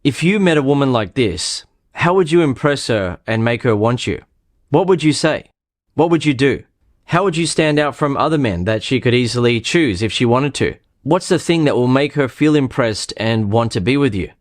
If you met a woman like this, how would you impress her and make her want you? What would you say? What would you do? How would you stand out from other men that she could easily choose if she wanted to? What's the thing that will make her feel impressed and want to be with you?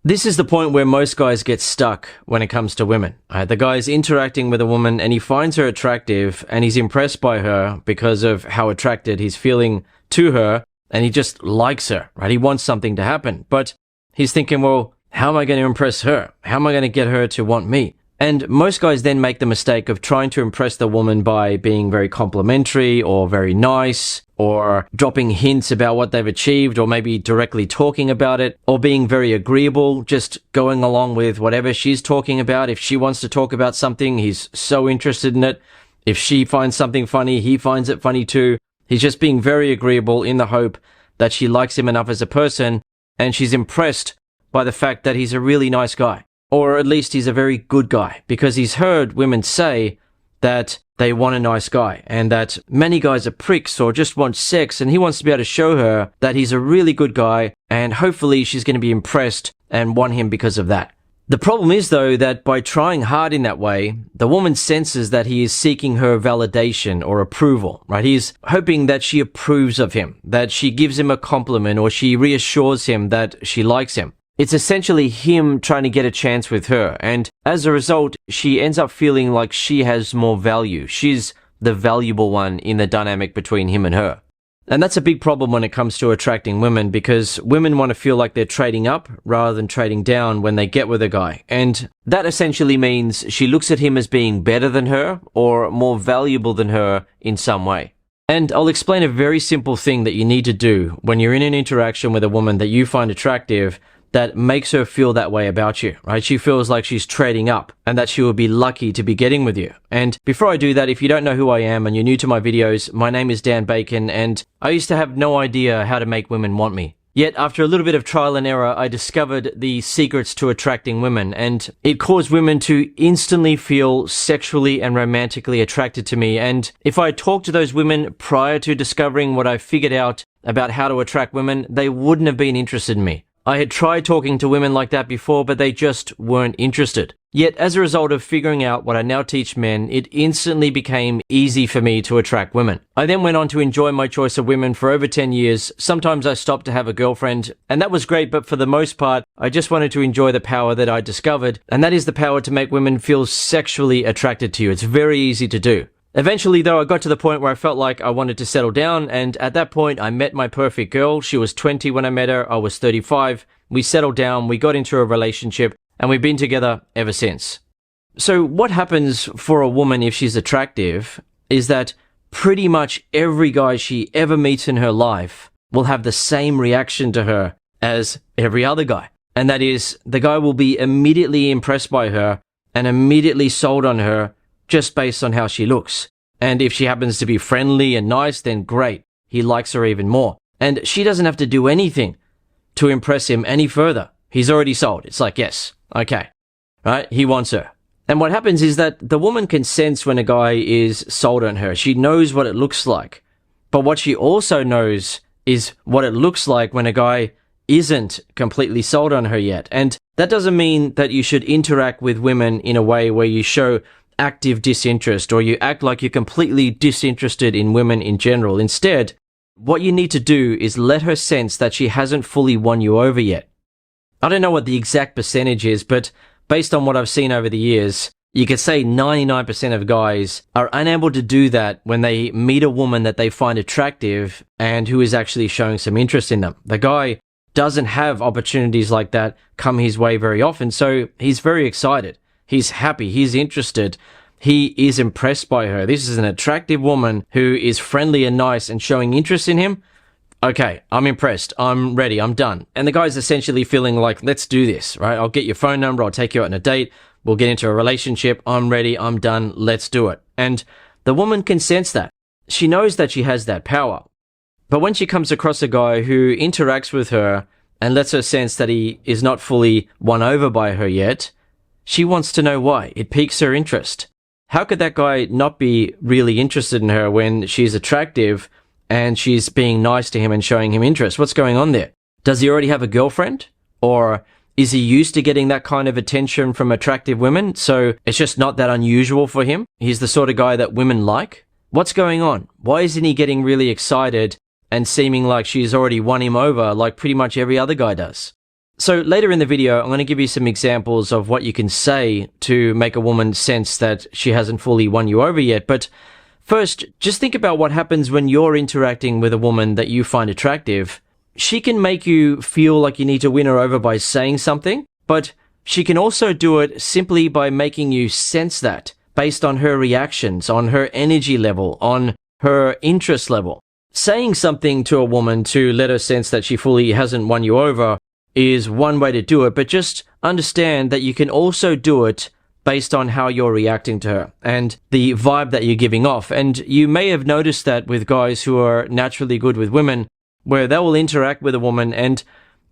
This is the point where most guys get stuck when it comes to women. The guy's interacting with a woman and he finds her attractive and he's impressed by her because of how attracted he's feeling to her, and he just likes her, right? He wants something to happen, but he's thinking, well, how am I going to impress her? How am I going to get her to want me? And most guys then make the mistake of trying to impress the woman by being very complimentary or very nice, or dropping hints about what they've achieved, or maybe directly talking about it, or being very agreeable, just going along with whatever she's talking about. If she wants to talk about something, he's so interested in it. If she finds something funny, he finds it funny too. He's just being very agreeable in the hope that she likes him enough as a person, and she's impressed by the fact that he's a really nice guy. Or at least he's a very good guy, because he's heard women say that they want a nice guy and that many guys are pricks or just want sex, and he wants to be able to show her that he's a really good guy, and hopefully she's going to be impressed and want him because of that. The problem is, though, that by trying hard in that way, the woman senses that he is seeking her validation or approval, right? He's hoping that she approves of him, that she gives him a compliment, or she reassures him that she likes him. It's essentially him trying to get a chance with her, and as a result, she ends up feeling like she has more value. She's the valuable one in the dynamic between him and her. And that's a big problem when it comes to attracting women, because women want to feel like they're trading up rather than trading down when they get with a guy. And that essentially means she looks at him as being better than her or more valuable than her in some way. And I'll explain a very simple thing that you need to do when you're in an interaction with a woman that you find attractive that makes her feel that way about you, right? She feels like she's trading up and that she will be lucky to be getting with you. And before I do that, if you don't know who I am and you're new to my videos, my name is Dan Bacon, and I used to have no idea how to make women want me. Yet after a little bit of trial and error, I discovered the secrets to attracting women, and it caused women to instantly feel sexually and romantically attracted to me. And if I talked to those women prior to discovering what I figured out about how to attract women, they wouldn't have been interested in me. I had tried talking to women like that before, but they just weren't interested. Yet, as a result of figuring out what I now teach men, it instantly became easy for me to attract women. I then went on to enjoy my choice of women for over 10 years. Sometimes I stopped to have a girlfriend, and that was great, but for the most part, I just wanted to enjoy the power that I discovered, and that is the power to make women feel sexually attracted to you. It's very easy to do. Eventually, though, I got to the point where I felt like I wanted to settle down, and at that point, I met my perfect girl. She was 20 when I met her. I was 35. We settled down, we got into a relationship, and we've been together ever since. So what happens for a woman if she's attractive is that pretty much every guy she ever meets in her life will have the same reaction to her as every other guy. And that is, the guy will be immediately impressed by her and immediately sold on her just based on how she looks. And if she happens to be friendly and nice, then great. He likes her even more. And she doesn't have to do anything to impress him any further. He's already sold. It's like, yes, okay, right? He wants her. And what happens is that the woman can sense when a guy is sold on her. She knows what it looks like. But what she also knows is what it looks like when a guy isn't completely sold on her yet. And that doesn't mean that you should interact with women in a way where you show active disinterest or you act like you're completely disinterested in women in general. Instead, what you need to do is let her sense that she hasn't fully won you over yet. I don't know what the exact percentage is, but based on what I've seen over the years, you could say 99% of guys are unable to do that when they meet a woman that they find attractive and who is actually showing some interest in them. The guy doesn't have opportunities like that come his way very often, so he's very excited. He's happy. He's interested. He is impressed by her. This is an attractive woman who is friendly and nice and showing interest in him. Okay, I'm impressed. I'm ready. I'm done. And the guy's essentially feeling like, let's do this, right? I'll get your phone number. I'll take you out on a date. We'll get into a relationship. I'm ready. I'm done. Let's do it. And the woman can sense that. She knows that she has that power. But when she comes across a guy who interacts with her and lets her sense that he is not fully won over by her yet, she wants to know why. It piques her interest. How could that guy not be really interested in her when she's attractive and she's being nice to him and showing him interest? What's going on there? Does he already have a girlfriend? Or Is he used to getting that kind of attention from attractive women, so it's just not that unusual for him? He's the sort of guy that women like? What's going on? Why isn't he getting really excited and seeming like she's already won him over like pretty much every other guy does? So later in the video, I'm going to give you some examples of what you can say to make a woman sense that she hasn't fully won you over yet. But first, just think about what happens when you're interacting with a woman that you find attractive. She can make you feel like you need to win her over by saying something, but she can also do it simply by making you sense that based on her reactions, on her energy level, on her interest level. Saying something to a woman to let her sense that she fully hasn't won you over is one way to do it, but just understand that you can also do it based on how you're reacting to her and the vibe that you're giving off. And you may have noticed that with guys who are naturally good with women, where they will interact with a woman and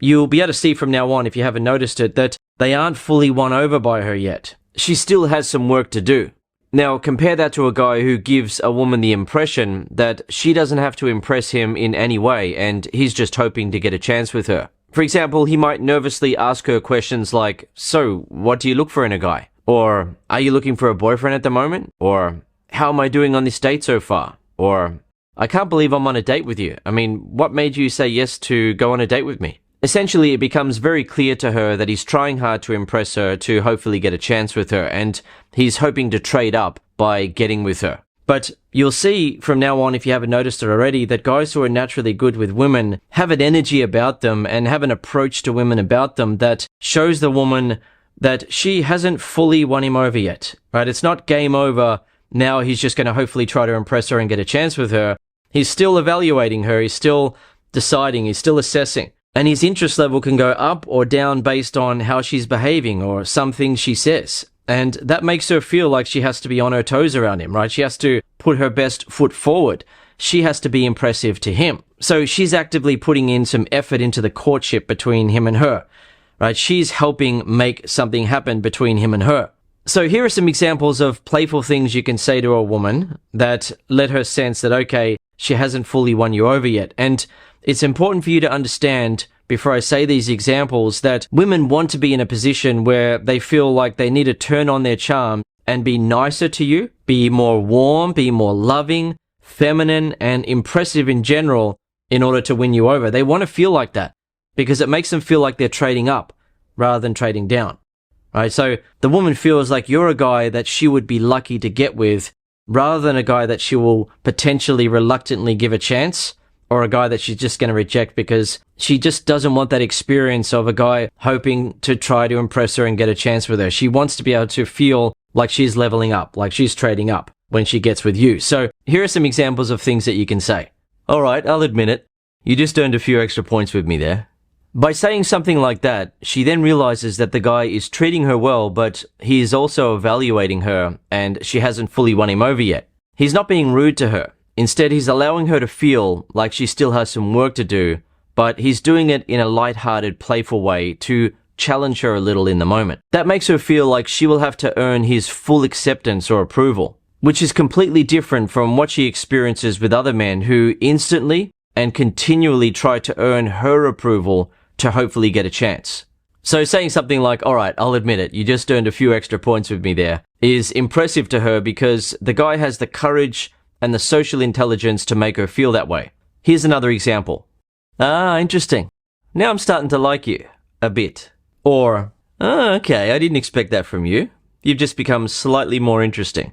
you'll be able to see from now on, if you haven't noticed it, that they aren't fully won over by her yet. She still has some work to do. Now, compare that to a guy who gives a woman the impression that she doesn't have to impress him in any way and he's just hoping to get a chance with her. For example, he might nervously ask her questions like, "So, what do you look for in a guy?" Or, "Are you looking for a boyfriend at the moment?" Or, "How am I doing on this date so far?" Or, "I can't believe I'm on a date with you. I mean, what made you say yes to go on a date with me?" Essentially, it becomes very clear to her that he's trying hard to impress her to hopefully get a chance with her, and he's hoping to trade up by getting with her. But you'll see from now on, if you haven't noticed it already, that guys who are naturally good with women have an energy about them and have an approach to women about them that shows the woman that she hasn't fully won him over yet, right? It's not game over. Now he's just going to hopefully try to impress her and get a chance with her. He's still evaluating her. He's still deciding. He's still assessing. And his interest level can go up or down based on how she's behaving or some things she says. And that makes her feel like she has to be on her toes around him, right? She has to put her best foot forward. She has to be impressive to him. So she's actively putting in some effort into the courtship between him and her, right? She's helping make something happen between him and her. So here are some examples of playful things you can say to a woman that let her sense that, okay, she hasn't fully won you over yet. And it's important for you to understand, before I say these examples, that women want to be in a position where they feel like they need to turn on their charm and be nicer to you, be more warm, be more loving, feminine, and impressive in general in order to win you over. They want to feel like that because it makes them feel like they're trading up rather than trading down. Right? So the woman feels like you're a guy that she would be lucky to get with rather than a guy that she will potentially reluctantly give a chance, or a guy that she's just going to reject because she just doesn't want that experience of a guy hoping to try to impress her and get a chance with her. She wants to be able to feel like she's leveling up, like she's trading up when she gets with you. So here are some examples of things that you can say. "All right, I'll admit it. You just earned a few extra points with me there." By saying something like that, she then realizes that the guy is treating her well, but he is also evaluating her and she hasn't fully won him over yet. He's not being rude to her. Instead, he's allowing her to feel like she still has some work to do, but he's doing it in a light-hearted, playful way to challenge her a little in the moment. That makes her feel like she will have to earn his full acceptance or approval, which is completely different from what she experiences with other men who instantly and continually try to earn her approval to hopefully get a chance. So saying something like, "All right, I'll admit it, you just earned a few extra points with me there," is impressive to her because the guy has the courage and the social intelligence to make her feel that way. Here's another example. "Ah, interesting. Now I'm starting to like you. A bit." Or, "Ah, okay, I didn't expect that from you. You've just become slightly more interesting."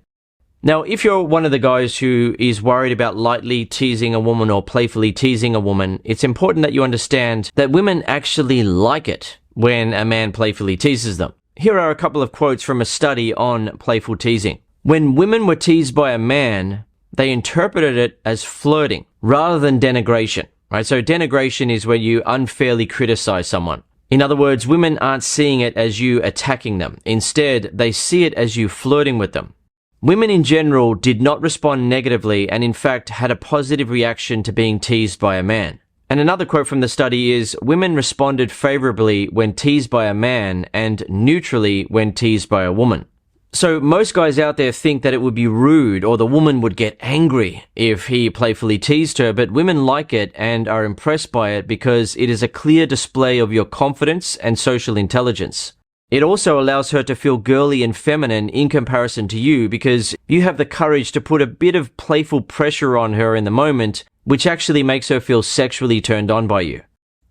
Now, if you're one of the guys who is worried about lightly teasing a woman or playfully teasing a woman, it's important that you understand that women actually like it when a man playfully teases them. Here are a couple of quotes from a study on playful teasing. "When women were teased by a man, they interpreted it as flirting rather than denigration, right? So denigration is where you unfairly criticize someone. In other words, women aren't seeing it as you attacking them. Instead, they see it as you flirting with them. Women in general did not respond negatively and in fact had a positive reaction to being teased by a man." And another quote from the study is, "Women responded favorably when teased by a man and neutrally when teased by a woman." So most guys out there think that it would be rude or the woman would get angry if he playfully teased her, but women like it and are impressed by it because it is a clear display of your confidence and social intelligence. It also allows her to feel girly and feminine in comparison to you because you have the courage to put a bit of playful pressure on her in the moment, which actually makes her feel sexually turned on by you.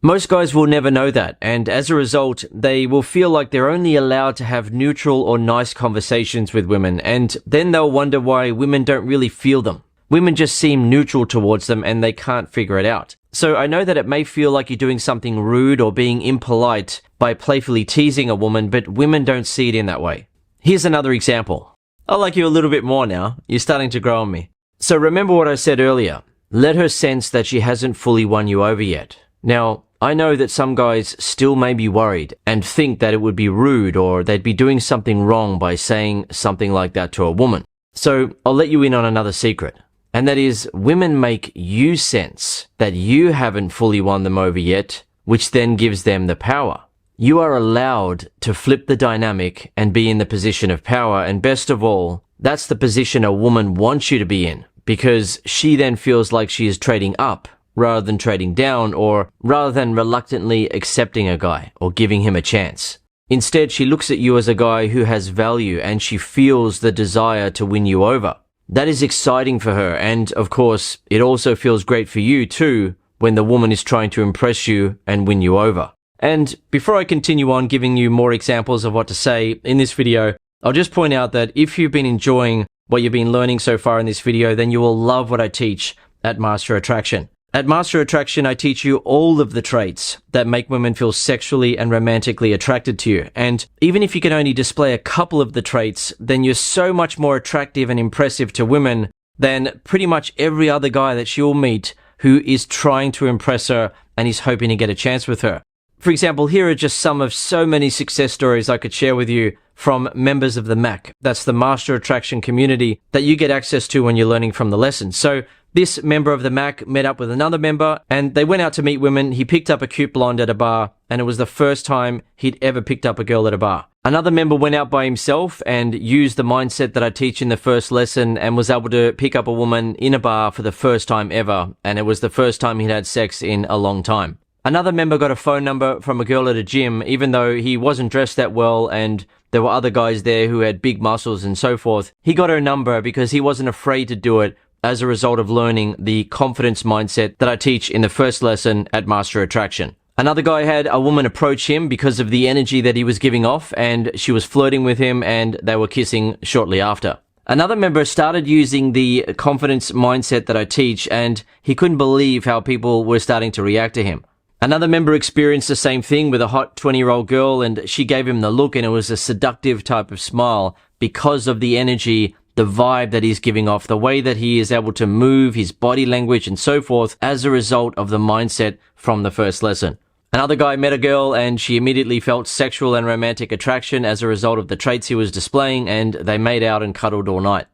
Most guys will never know that, and as a result, they will feel like they're only allowed to have neutral or nice conversations with women, and then they'll wonder why women don't really feel them. Women just seem neutral towards them and they can't figure it out. So I know that it may feel like you're doing something rude or being impolite by playfully teasing a woman, but women don't see it in that way. Here's another example. I like you a little bit more now. You're starting to grow on me. So remember what I said earlier. Let her sense that she hasn't fully won you over yet. Now, I know that some guys still may be worried and think that it would be rude or they'd be doing something wrong by saying something like that to a woman. So I'll let you in on another secret. And that is, women make you sense that you haven't fully won them over yet, which then gives them the power. You are allowed to flip the dynamic and be in the position of power, and best of all, that's the position a woman wants you to be in, because she then feels like she is trading up rather than trading down, or rather than reluctantly accepting a guy or giving him a chance. Instead, she looks at you as a guy who has value and she feels the desire to win you over. That is exciting for her, and of course, it also feels great for you too when the woman is trying to impress you and win you over. And before I continue on giving you more examples of what to say in this video, I'll just point out that if you've been enjoying what you've been learning so far in this video, then you will love what I teach at Master Attraction. At Master Attraction, I teach you all of the traits that make women feel sexually and romantically attracted to you. And even if you can only display a couple of the traits, then you're so much more attractive and impressive to women than pretty much every other guy that she'll meet who is trying to impress her and is hoping to get a chance with her. For example, here are just some of so many success stories I could share with you from members of the MAC. That's the Master Attraction community that you get access to when you're learning from the lessons. So this member of the MAC met up with another member and they went out to meet women. He picked up a cute blonde at a bar and it was the first time he'd ever picked up a girl at a bar. Another member went out by himself and used the mindset that I teach in the first lesson and was able to pick up a woman in a bar for the first time ever, and it was the first time he'd had sex in a long time. Another member got a phone number from a girl at a gym, even though he wasn't dressed that well and there were other guys there who had big muscles and so forth. He got her number because he wasn't afraid to do it as a result of learning the confidence mindset that I teach in the first lesson at Master Attraction. Another guy had a woman approach him because of the energy that he was giving off, and she was flirting with him and they were kissing shortly after. Another member started using the confidence mindset that I teach and he couldn't believe how people were starting to react to him. Another member experienced the same thing with a hot 20-year-old girl and she gave him the look and it was a seductive type of smile because of the energy, the vibe that he's giving off, the way that he is able to move, his body language and so forth as a result of the mindset from the first lesson. Another guy met a girl and she immediately felt sexual and romantic attraction as a result of the traits he was displaying, and they made out and cuddled all night.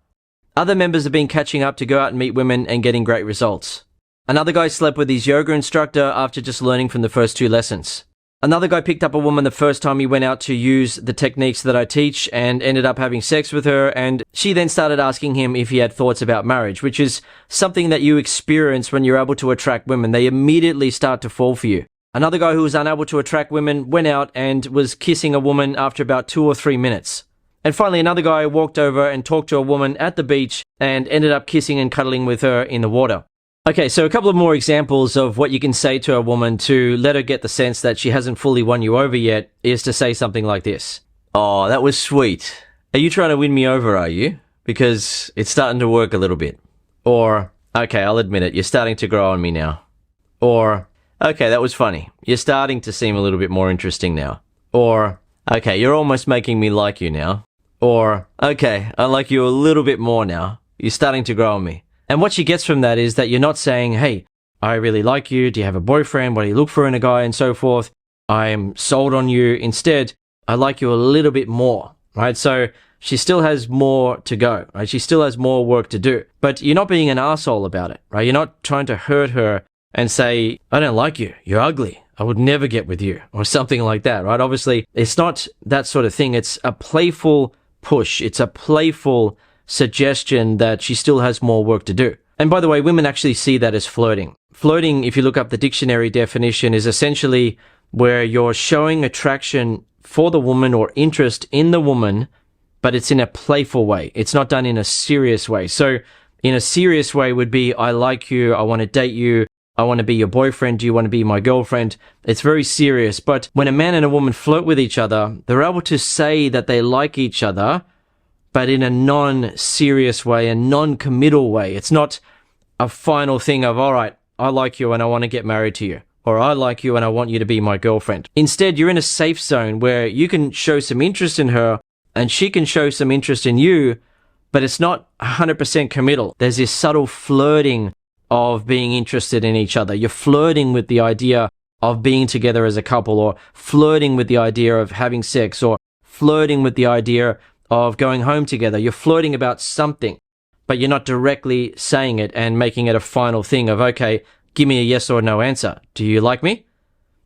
Other members have been catching up to go out and meet women and getting great results. Another guy slept with his yoga instructor after just learning from the first 2 lessons. Another guy picked up a woman the first time he went out to use the techniques that I teach and ended up having sex with her, and she then started asking him if he had thoughts about marriage, which is something that you experience when you're able to attract women. They immediately start to fall for you. Another guy who was unable to attract women went out and was kissing a woman after about 2 or 3 minutes. And finally, another guy walked over and talked to a woman at the beach and ended up kissing and cuddling with her in the water. Okay, so a couple of more examples of what you can say to a woman to let her get the sense that she hasn't fully won you over yet is to say something like this. "Oh, that was sweet. Are you trying to win me over, are you? Because it's starting to work a little bit." Or, "Okay, I'll admit it, you're starting to grow on me now." Or, "Okay, that was funny. You're starting to seem a little bit more interesting now." Or, "Okay, you're almost making me like you now." Or, "Okay, I like you a little bit more now. You're starting to grow on me." And what she gets from that is that you're not saying, "Hey, I really like you. Do you have a boyfriend? What do you look for in a guy?" and so forth. "I'm sold on you." Instead, "I like you a little bit more," right? So she still has more to go, right? She still has more work to do, but you're not being an arsehole about it, right? You're not trying to hurt her and say, "I don't like you. You're ugly. I would never get with you," or something like that, right? Obviously, it's not that sort of thing. It's a playful push. It's a playful suggestion that she still has more work to do. And by the way, women actually see that as flirting. Flirting, if you look up the dictionary definition, is essentially where you're showing attraction for the woman or interest in the woman, but it's in a playful way. It's not done in a serious way. So in a serious way would be, I like you, I want to date you, I want to be your boyfriend, do you want to be my girlfriend? It's very serious. But when a man and a woman flirt with each other, they're able to say that they like each other, but in a non-serious way, a non-committal way. It's not a final thing of, all right, I like you and I want to get married to you. Or I like you and I want you to be my girlfriend. Instead, you're in a safe zone where you can show some interest in her and she can show some interest in you, but it's not 100% committal. There's this subtle flirting of being interested in each other. You're flirting with the idea of being together as a couple, or flirting with the idea of having sex, or flirting with the idea of going home together. You're flirting about something, but you're not directly saying it and making it a final thing of, okay, give me a yes or no answer. Do you like me?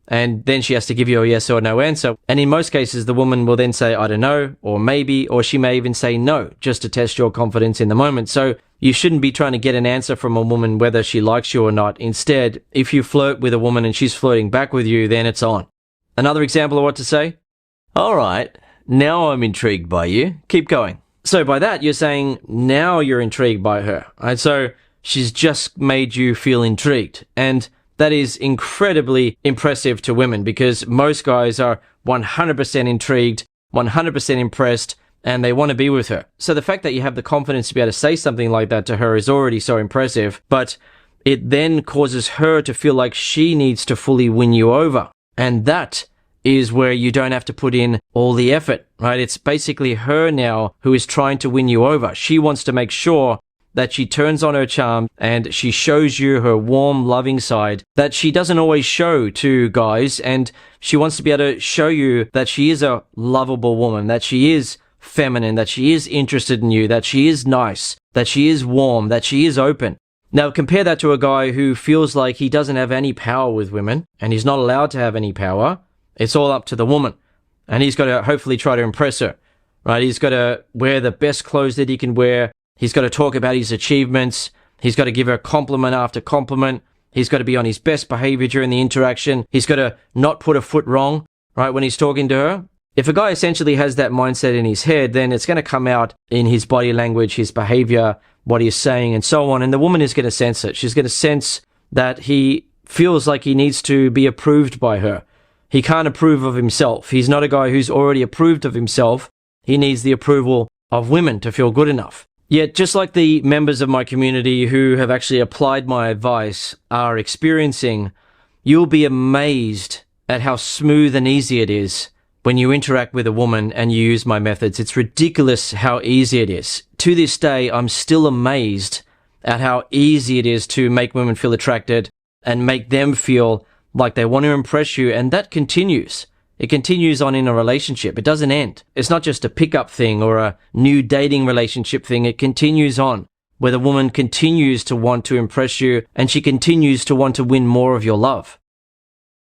And then she has to give you a yes or no answer. And in most cases, the woman will then say, I don't know, or maybe, or she may even say no, just to test your confidence in the moment. So you shouldn't be trying to get an answer from a woman whether she likes you or not. Instead, if you flirt with a woman and she's flirting back with you, then it's on. Another example of what to say? All right, now I'm intrigued by you. Keep going. So by that, you're saying now you're intrigued by her. Right? So she's just made you feel intrigued. And that is incredibly impressive to women, because most guys are 100% intrigued, 100% impressed, and they want to be with her. So the fact that you have the confidence to be able to say something like that to her is already so impressive, but it then causes her to feel like she needs to fully win you over. And that is where you don't have to put in all the effort, right? It's basically her now who is trying to win you over. She wants to make sure that she turns on her charm and she shows you her warm, loving side that she doesn't always show to guys. And she wants to be able to show you that she is a lovable woman, that she is feminine, that she is interested in you, that she is nice, that she is warm, that she is open. Now compare that to a guy who feels like he doesn't have any power with women and he's not allowed to have any power. It's all up to the woman. And he's got to hopefully try to impress her, right? He's got to wear the best clothes that he can wear. He's got to talk about his achievements. He's got to give her compliment after compliment. He's got to be on his best behavior during the interaction. He's got to not put a foot wrong, right, when he's talking to her. If a guy essentially has that mindset in his head, then it's going to come out in his body language, his behavior, what he's saying, and so on. And the woman is going to sense it. She's going to sense that he feels like he needs to be approved by her. He can't approve of himself. He's not a guy who's already approved of himself. He needs the approval of women to feel good enough. Yet, just like the members of my community who have actually applied my advice are experiencing, you'll be amazed at how smooth and easy it is when you interact with a woman and you use my methods. It's ridiculous how easy it is. To this day, I'm still amazed at how easy it is to make women feel attracted and make them feel like they want to impress you, and that continues. It continues on in a relationship. It doesn't end. It's not just a pickup thing or a new dating relationship thing. It continues on, where the woman continues to want to impress you and she continues to want to win more of your love.